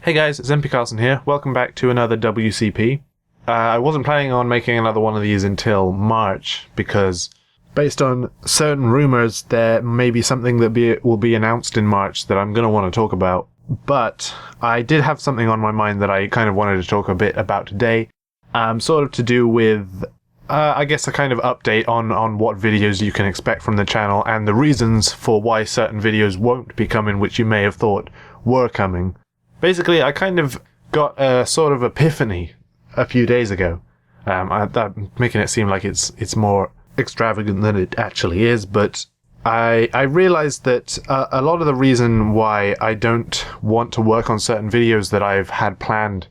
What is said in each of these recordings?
Hey guys, it's MP Carlson here. Welcome back to another WCP. I wasn't planning on making another one of these until March because, based on certain rumors, there may be something that will be announced in March that I'm going to want to talk about. But I did have something on my mind that I kind of wanted to talk a bit about today. Sort of to do with, I guess, a kind of update on what videos you can expect from the channel and the reasons for why certain videos won't be coming, which you may have thought were coming. Basically, I kind of got a sort of epiphany a few days ago. I'm making it seem like it's more extravagant than it actually is, but I realized that a lot of the reason why I don't want to work on certain videos that I've had planned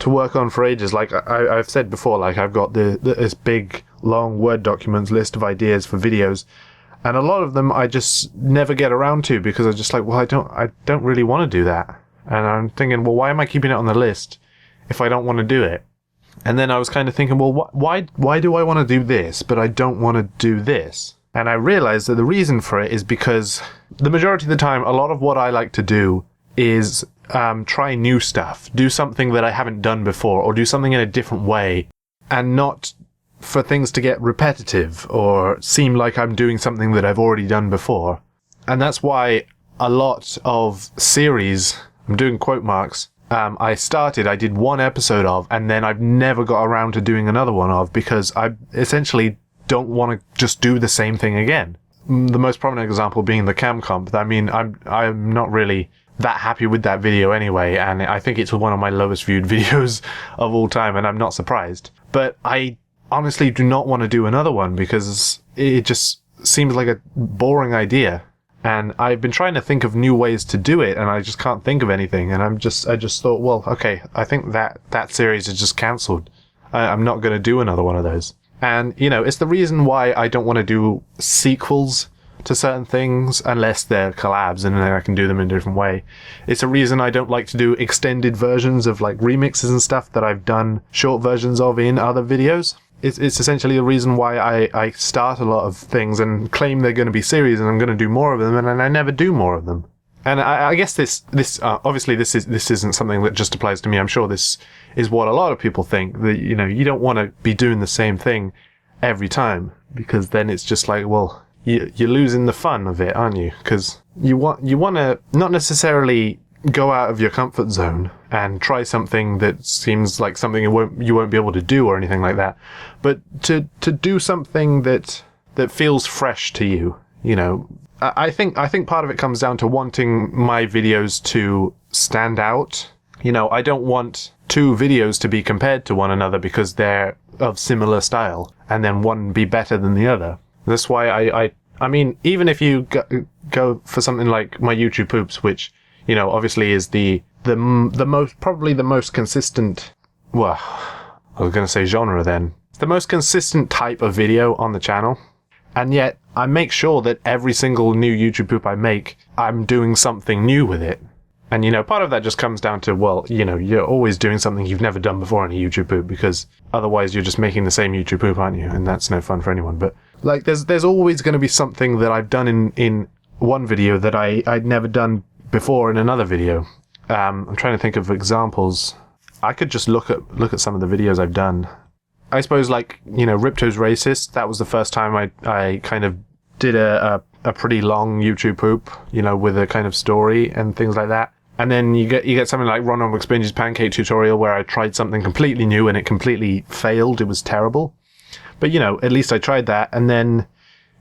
to work on for ages, like I've said before, like I've got this big, long Word documents list of ideas for videos, and a lot of them I just never get around to because I'm just like, well, I don't really want to do that. And I'm thinking, well, why am I keeping it on the list if I don't want to do it? And then I was kind of thinking, well, why do I want to do this, but I don't want to do this? And I realized that the reason for it is because the majority of the time, a lot of what I like to do is try new stuff, do something that I haven't done before, or do something in a different way, and not for things to get repetitive or seem like I'm doing something that I've already done before. And that's why a lot of series, I'm doing quote marks, I did one episode of, and then I've never got around to doing another one of because I essentially don't want to just do the same thing again. The most prominent example being the cam comp. I mean, I'm not really that happy with that video anyway, and I think it's one of my lowest viewed videos of all time, and I'm not surprised. But I honestly do not want to do another one because it just seems like a boring idea. And I've been trying to think of new ways to do it, and I just can't think of anything. And I just thought, well, okay, I think that series is just cancelled. I'm not going to do another one of those. And, you know, it's the reason why I don't want to do sequels to certain things unless they're collabs and then I can do them in a different way. It's a reason I don't like to do extended versions of like remixes and stuff that I've done short versions of in other videos. It's essentially the reason why I start a lot of things and claim they're going to be series and I'm going to do more of them, and I never do more of them. And I guess this obviously this isn't something that just applies to me. I'm sure this is what a lot of people think, that, you know, you don't want to be doing the same thing every time because then it's just like, well, you're losing the fun of it, aren't you? Because you want to not necessarily go out of your comfort zone and try something that seems like something you won't be able to do or anything like that, but to do something that feels fresh to you. You know, I think part of it comes down to wanting my videos to stand out. You know, I don't want two videos to be compared to one another because they're of similar style and then one be better than the other. That's why I mean, even if you go for something like my YouTube poops, which, you know, obviously is the most consistent, well, I was going to say genre then. It's the most consistent type of video on the channel. And yet I make sure that every single new YouTube poop I make, I'm doing something new with it. And, you know, part of that just comes down to, well, you know, you're always doing something you've never done before in a YouTube poop because otherwise you're just making the same YouTube poop, aren't you? And that's no fun for anyone. But like, there's always going to be something that I've done in one video that I'd never done before in another video. I'm trying to think of examples. I could just look at some of the videos I've done. I suppose, like, you know, Ripto's Racist, that was the first time I kind of did a pretty long YouTube poop, you know, with a kind of story and things like that. And then you get something like Ron McSpinge's pancake tutorial where I tried something completely new and it completely failed. It was terrible. But, you know, at least I tried that. And then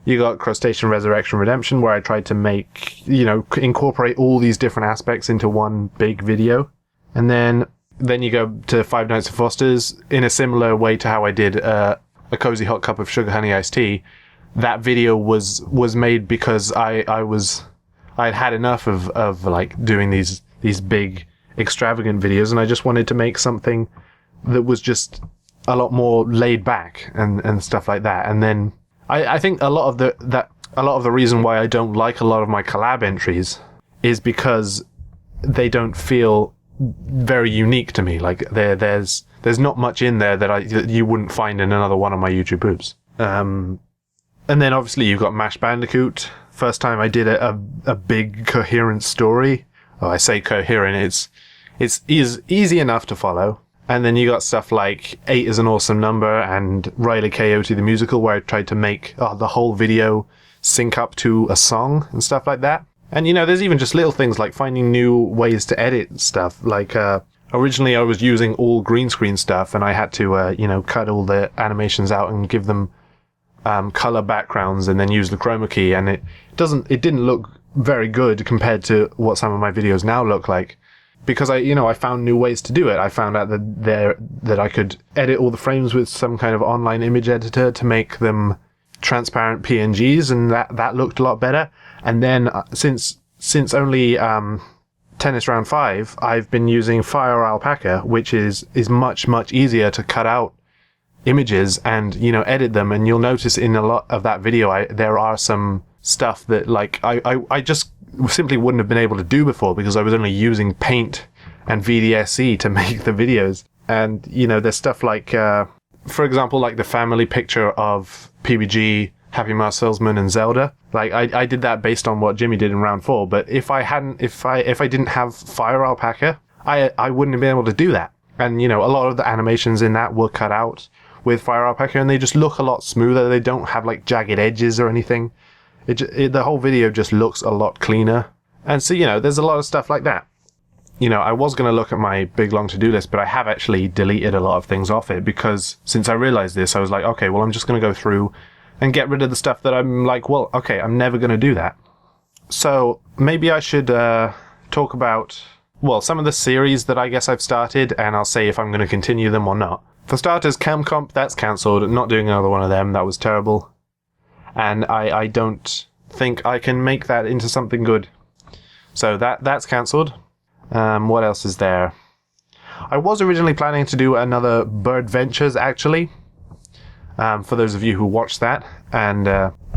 you got Crustacean Resurrection Redemption, where I tried to make, you know, incorporate all these different aspects into one big video. And then you go to Five Nights at Foster's in a similar way to how I did a Cozy Hot Cup of Sugar Honey Iced Tea. That video was made because I'd had enough of like doing these big extravagant videos, and I just wanted to make something that was just a lot more laid back and stuff like that. And then I think a lot of the reason why I don't like a lot of my collab entries is because they don't feel very unique to me. Like there's not much in there that you wouldn't find in another one of my YouTube poops. And then obviously you've got Mash Bandicoot. First time I did a big coherent story. Oh, I say coherent, It's easy enough to follow. And then you got stuff like 8 is an Awesome Number and Riley Coyote the Musical, where I tried to make the whole video sync up to a song and stuff like that. And, there's even just little things like finding new ways to edit stuff. Like, originally I was using all green screen stuff, and I had to, cut all the animations out and give them color backgrounds and then use the chroma key. And it didn't look very good compared to what some of my videos now look like. Because I found new ways to do it. I found out that I could edit all the frames with some kind of online image editor to make them transparent PNGs, and that looked a lot better. And then since only Tennis Round 5, I've been using Fire Alpaca, which is much easier to cut out images and edit them. And you'll notice in a lot of that video there are some stuff that like I just simply wouldn't have been able to do before, because I was only using Paint and VDSC to make the videos. And there's stuff like for example, like the family picture of PBG, Happy Mask Salesman, and Zelda. Like I did that based on what Jimmy did in round 4, but if I didn't have Fire Alpaca, I wouldn't have been able to do that. And a lot of the animations in that were cut out with Fire Alpaca, and they just look a lot smoother. They don't have like jagged edges or anything. The whole video just looks a lot cleaner. And so, there's a lot of stuff like that. I was going to look at my big long to-do list, but I have actually deleted a lot of things off it, because since I realized this, I was like, okay, well, I'm just going to go through and get rid of the stuff that I'm like, well, okay, I'm never going to do that. So maybe I should talk about, well, some of the series that I guess I've started, and I'll say if I'm going to continue them or not. For starters, CamComp, that's cancelled. Not doing another one of them. That was terrible. And I don't think I can make that into something good. So that's cancelled. What else is there? I was originally planning to do another Bird Ventures, actually. For those of you who watched that. And,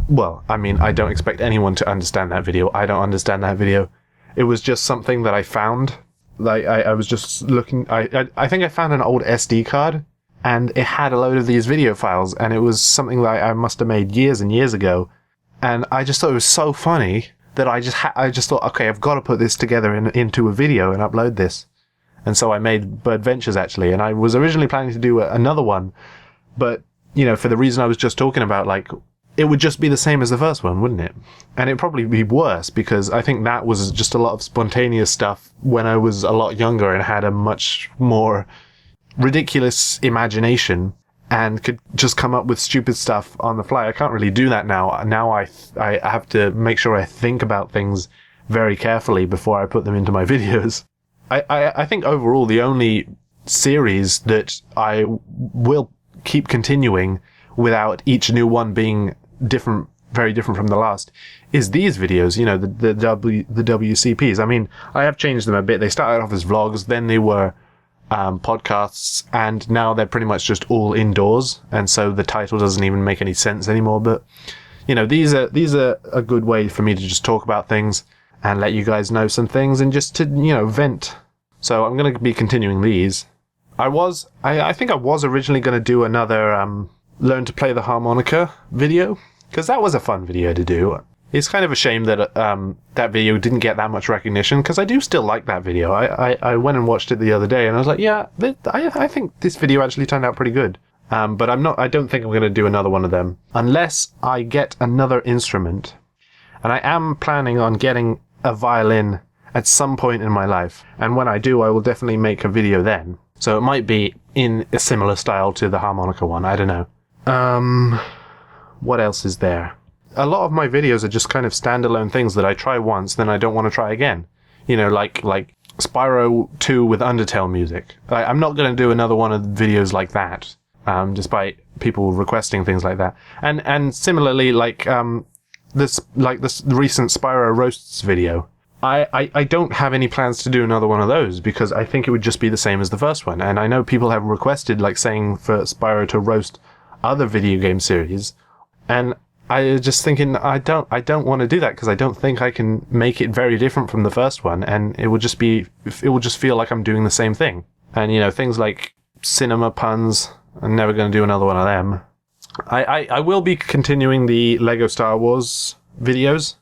well, I mean, I don't expect anyone to understand that video. I don't understand that video. It was just something that I found. Like, I was just looking... I think I found an old SD card, and it had a load of these video files, and it was something that I must have made years and years ago. And I just thought it was so funny that I just thought, okay, I've got to put this together into a video and upload this. And so I made Bird Ventures, actually. And I was originally planning to do another one, but, for the reason I was just talking about, like, it would just be the same as the first one, wouldn't it? And it'd probably be worse, because I think that was just a lot of spontaneous stuff when I was a lot younger and had a much more ridiculous imagination and could just come up with stupid stuff on the fly. I can't really do that now. Now I have to make sure I think about things very carefully before I put them into my videos. I think overall the only series that I will keep continuing without each new one being different, very different from the last, is these videos, the WCPs. I mean, I have changed them a bit. They started off as vlogs, then they were podcasts, and now they're pretty much just all indoors, and so the title doesn't even make any sense anymore. But these are a good way for me to just talk about things and let you guys know some things and just to vent. So I'm going to be continuing these. I think I was originally going to do another learn to play the harmonica video, because that was a fun video to do. It's kind of a shame that that video didn't get that much recognition, because I do still like that video. I went and watched it the other day, and I was like, yeah, I think this video actually turned out pretty good. But I don't think I'm going to do another one of them unless I get another instrument. And I am planning on getting a violin at some point in my life. And when I do, I will definitely make a video then. So it might be in a similar style to the harmonica one. I don't know. What else is there? A lot of my videos are just kind of standalone things that I try once, then I don't want to try again. Like Spyro 2 with Undertale music. I'm not going to do another one of videos like that, despite people requesting things like that. And similarly, this recent Spyro Roasts video. I don't have any plans to do another one of those, because I think it would just be the same as the first one. And I know people have requested, saying for Spyro to roast other video game series, and I was just thinking, I don't want to do that, because I don't think I can make it very different from the first one, and it will just feel like I'm doing the same thing. And things like cinema puns, I'm never going to do another one of them. I will be continuing the Lego Star Wars videos,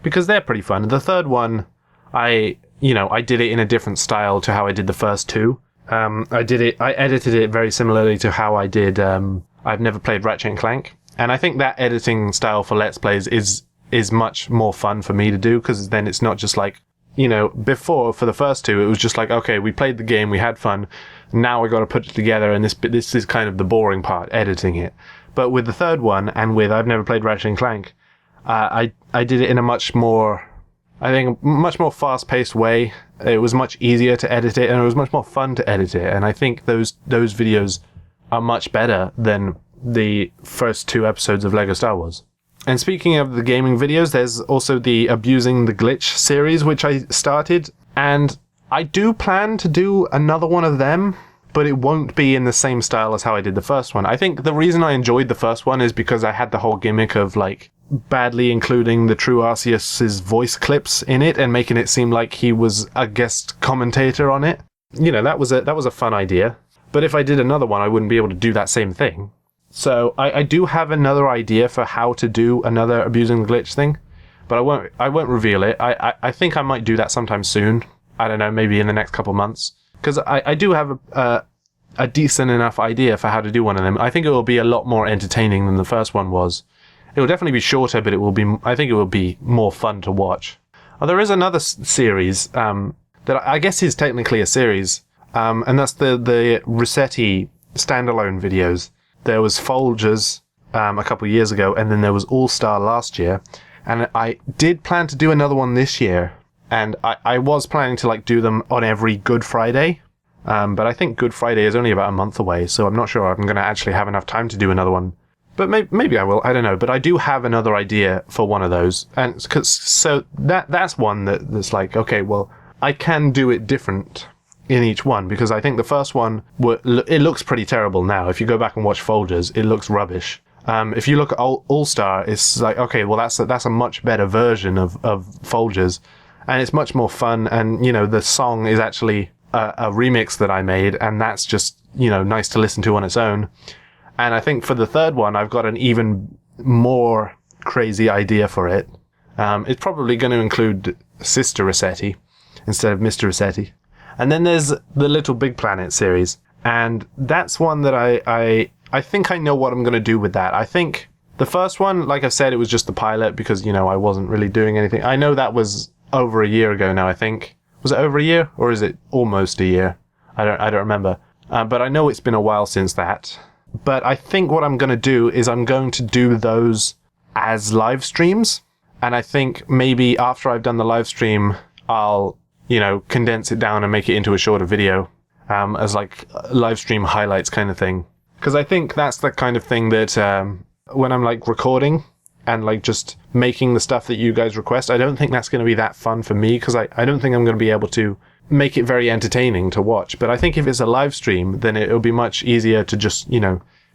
because they're pretty fun. The third one, I I did it in a different style to how I did the first two. I edited it very similarly to how I did, I've never played Ratchet and Clank. And I think that editing style for Let's Plays is much more fun for me to do, because then it's not just like, before, for the first two, it was just like, okay, we played the game, we had fun, now we got to put it together, and this is kind of the boring part, editing it. But with the third one, and with I've never played Ratchet and Clank, I did it in a much more fast-paced way. It was much easier to edit it, and it was much more fun to edit it. And I think those videos are much better than the first two episodes of LEGO Star Wars. And speaking of the gaming videos, there's also the Abusing the Glitch series, which I started. And I do plan to do another one of them, but it won't be in the same style as how I did the first one. I think the reason I enjoyed the first one is because I had the whole gimmick of, like, badly including the true Arceus's voice clips in it and making it seem like he was a guest commentator on it. That was a fun idea. But if I did another one, I wouldn't be able to do that same thing. So I do have another idea for how to do another Abusing the Glitch thing, but I won't reveal it. I think I might do that sometime soon. I don't know, maybe in the next couple months, because I do have a decent enough idea for how to do one of them. I think it will be a lot more entertaining than the first one was. It will definitely be shorter, but I think it will be more fun to watch. There is another series that I guess is technically a series, and that's the Rossetti standalone videos. There was Folgers a couple of years ago, and then there was All Star last year. And I did plan to do another one this year, and I was planning to do them on every Good Friday. But I think Good Friday is only about a month away, so I'm not sure I'm going to actually have enough time to do another one. But maybe I will, I don't know. But I do have another idea for one of those. And so that's one that's like, okay, well, I can do it different in each one, because I think the first one, it looks pretty terrible now. If you go back and watch Folgers, it looks rubbish. If you look at All Star, it's like, okay, well, that's a much better version of Folgers, and it's much more fun. And the song is actually a remix that I made, and that's just nice to listen to on its own. And I think for the third one, I've got an even more crazy idea for it. It's probably going to include Sister Rossetti instead of Mr. Rossetti. And then there's the Little Big Planet series, and that's one that I think I know what I'm going to do with that. I think the first one, like I said, it was just the pilot because, I wasn't really doing anything. I know that was over a year ago now, I think. Was it over a year, or is it almost a year? I don't remember. But I know it's been a while since that. But I think what I'm going to do is I'm going to do those as live streams. And I think maybe after I've done the live stream, I'll condense it down and make it into a shorter video, as like live stream highlights kind of thing. Because I think that's the kind of thing that when I'm recording and just making the stuff that you guys request, I don't think that's going to be that fun for me, because I don't think I'm going to be able to make it very entertaining to watch. But I think if it's a live stream, then it'll be much easier to just,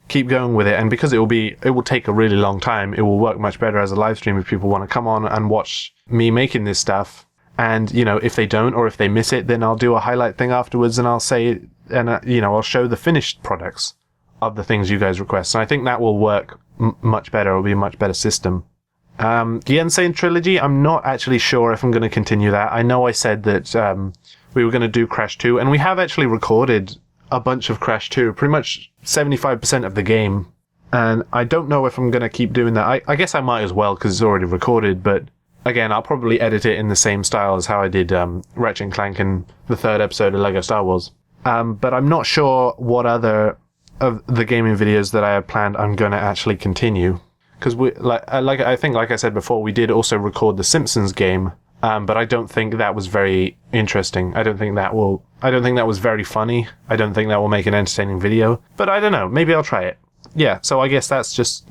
keep going with it. And because it will take a really long time, it will work much better as a live stream if people want to come on and watch me making this stuff. And, if they don't, or if they miss it, then I'll do a highlight thing afterwards, and I'll say, and, I'll show the finished products of the things you guys request. And I think that will work much better. It'll be a much better system. The Insane Trilogy, I'm not actually sure if I'm going to continue that. I know I said that we were going to do Crash 2, and we have actually recorded a bunch of Crash 2, pretty much 75% of the game. And I don't know if I'm going to keep doing that. I guess I might as well, because it's already recorded, but again, I'll probably edit it in the same style as how I did Ratchet and Clank and the third episode of LEGO Star Wars. But I'm not sure what other of the gaming videos that I had planned I'm going to actually continue. Because I think, like I said before, we did also record the Simpsons game, but I don't think that was very interesting. I don't think that was very funny. I don't think that will make an entertaining video. But I don't know. Maybe I'll try it. Yeah, so I guess that's just,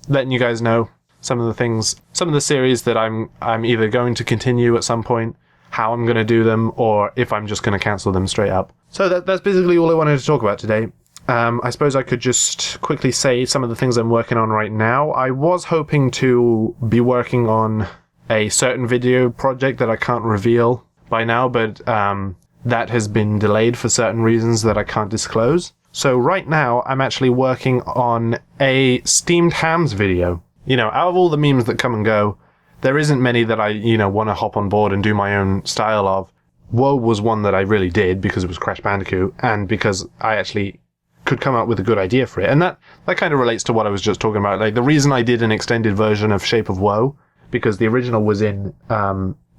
letting you guys know some of the series that I'm either going to continue at some point, how I'm going to do them, or if I'm just going to cancel them straight up. So that's basically all I wanted to talk about today. I suppose I could just quickly say some of the things I'm working on right now. I was hoping to be working on a certain video project that I can't reveal by now, but that has been delayed for certain reasons that I can't disclose. So right now, I'm actually working on a steamed hams video. Out of all the memes that come and go, there isn't many that I, want to hop on board and do my own style of. Woe was one that I really did because it was Crash Bandicoot and because I actually could come up with a good idea for it. And that kind of relates to what I was just talking about. Like, the reason I did an extended version of Shape of Woe, because the original was in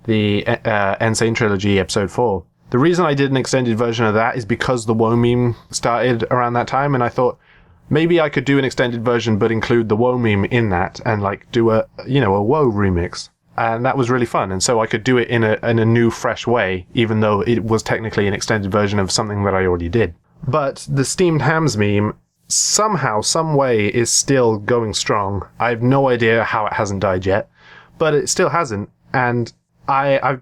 the Insane Trilogy Episode 4. The reason I did an extended version of that is because the Woe meme started around that time, and I thought maybe I could do an extended version but include the Woe meme in that and like do a Woe remix. And that was really fun, and so I could do it in a new, fresh way, even though it was technically an extended version of something that I already did. But the steamed hams meme, somehow, some way, is still going strong. I have no idea how it hasn't died yet, but it still hasn't, and I've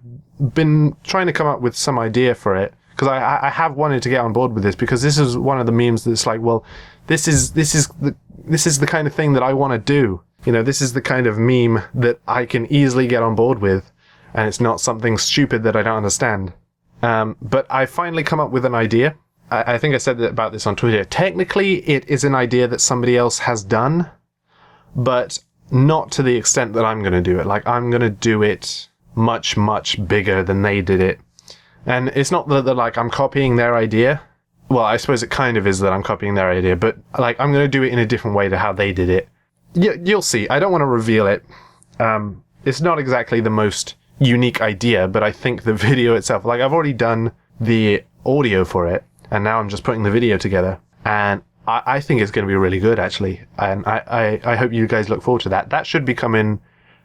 been trying to come up with some idea for it, because I have wanted to get on board with this, because this is one of the memes that's like, well, this is the kind of thing that I want to do. You know, this is the kind of meme that I can easily get on board with, and it's not something stupid that I don't understand. But I finally come up with an idea. I think I said about this on Twitter. Technically, it is an idea that somebody else has done, but not to the extent that I'm going to do it. Like, I'm going to do it much, much bigger than they did it. And it's not that like I'm copying their idea. Well, I suppose it kind of is that I'm copying their idea, but like I'm going to do it in a different way to how they did it. You'll see. I don't want to reveal it. It's not exactly the most unique idea, but I think the video itself, like I've already done the audio for it, and now I'm just putting the video together. And I think it's going to be really good, actually. And I hope you guys look forward to that. That should be coming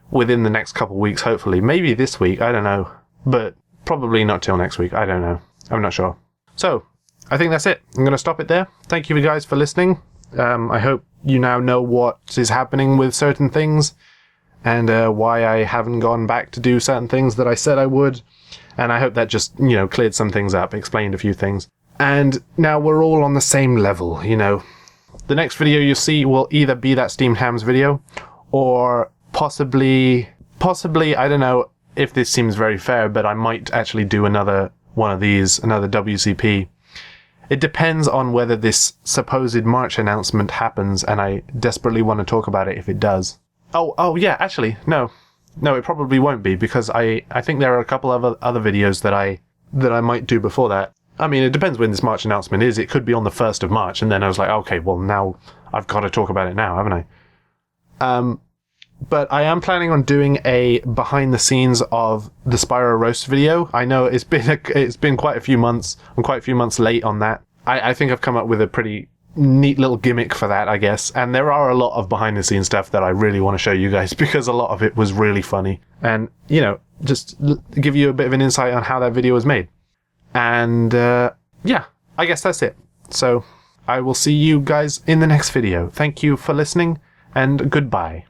within the next couple of weeks, hopefully. Maybe this week, I don't know. But probably not till next week. I don't know. I'm not sure. So, I think that's it. I'm going to stop it there. Thank you guys for listening. I hope you now know what is happening with certain things and why I haven't gone back to do certain things that I said I would. And I hope that just, cleared some things up, explained a few things. And now we're all on the same level, The next video you see will either be that steamed hams video or possibly, I don't know if this seems very fair, but I might actually do another one of these, another WCP. It depends on whether this supposed March announcement happens, and I desperately want to talk about it if it does. Oh yeah, actually, no, it probably won't be, because I think there are a couple of other videos that I might do before that. I mean, it depends when this March announcement is. It could be on the 1st of March, and then I was like, okay, well, now I've got to talk about it now, haven't I? But I am planning on doing a behind the scenes of the Spyro roast video. I know it's been quite a few months. I'm quite a few months late on that. I think I've come up with a pretty neat little gimmick for that, I guess. And there are a lot of behind the scenes stuff that I really want to show you guys, because a lot of it was really funny. And, just give you a bit of an insight on how that video was made. And, yeah, I guess that's it. So I will see you guys in the next video. Thank you for listening, and goodbye.